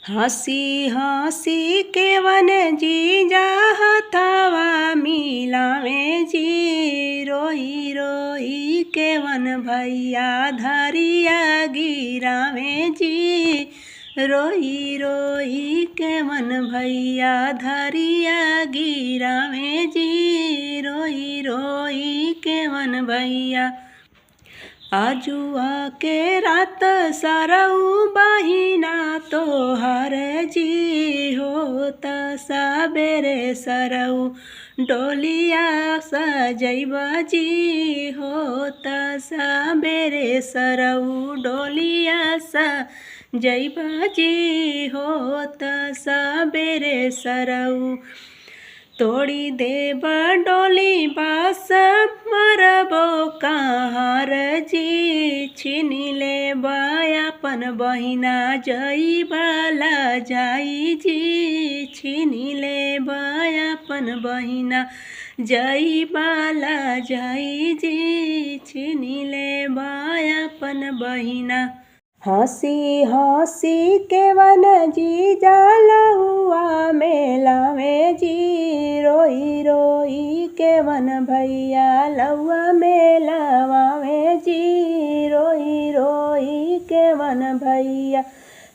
हसी हसी के वन जीजा हथवा मिलावे जी, रोई रोई के वन भैया धरिया गिरावे जी, रोई रोई के वन भैया धरिया गिरावे जी, रोई रोई के वन भैया। आजुआ के रात सरऊ बहिना तोहर जी, होत सबेरे सरऊ डोलिया सजैब जी, होत सबेरे सरऊ डोलिया सजैब जी, होत सबेरे सरऊ। तोड़ी देब डोली बास मरबो कहाँ जी, छीनी लेब अपन बहिना जइबाला जाई जी, छीनी लेब अपन बहिना जइबाला जाई जी, छीनी लेब अपन बहिना। हसी हसी के वन जीजा लहुआ मेलावे जी, रोई रोई के वन भैया लहुआ मेलावे जी, रोई रोई के वन भैया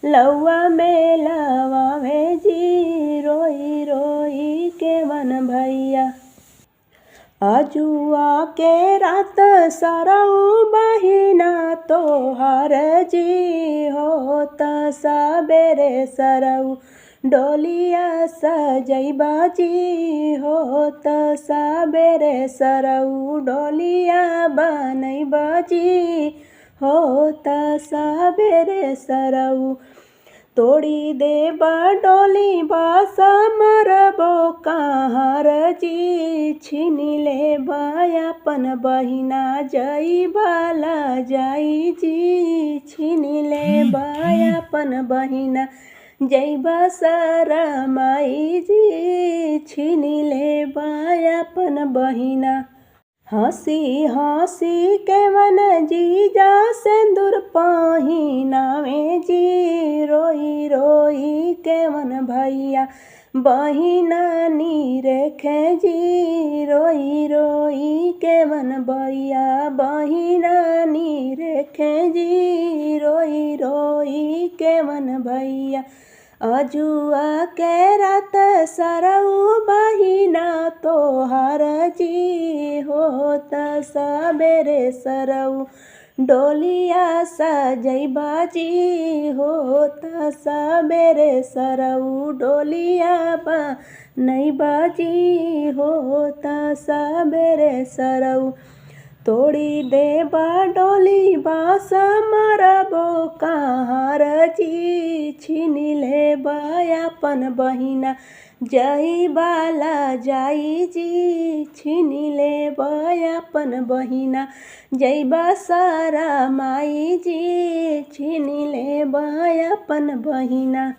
लहुआ मेलावे जी, रोई रोई के वन भैया। आजुआ के रात सरऊ बहिना तोहर जी, होत सबेरे सरऊ डोलिया सजैब जी, होत सबेरे सरऊ डोलिया बनैब जी, होत सबेरे सरऊ। तोड़ी देब डोली बास मरबो कहाँ जी, छीनी लेब अपन बहिना जइबाला जाई जी, छीनी लेब अपन बहिना जइबा शरमाई जी, छीनी लेब अपन बहिना। हसी हसी के वन जीजा सिंदूर पहिनावे जी, रोई रोई के वन भैया बहिना निरेखे जी, रोई रोई के वन भैया बहिना निरेखे जी, रोई रोई के वन भैया। आजुआ के रात सरऊ बहिना तोहर जी, होत सबेरे सरऊ डोलिया सजैब जी, होत सबेरे सरऊ डोलिया बनैब जी, होत सबेरे सरऊ। तोड़ी देब डोली बास मरबो कहाँ जी, छीनी लेब अपन बहिना जइबाला जाई जी, छीनी लेब अपन बहिना जइबा शरमाई जी, छीनी लेब अपन बहिना।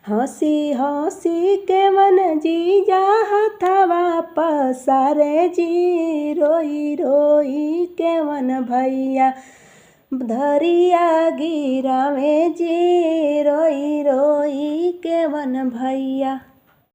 हसी हसी के वन जीजा हथवा पसारे जी, रोई रोई के वन भैया धरिया गिरावे जी, रोई रोई के वन भैया।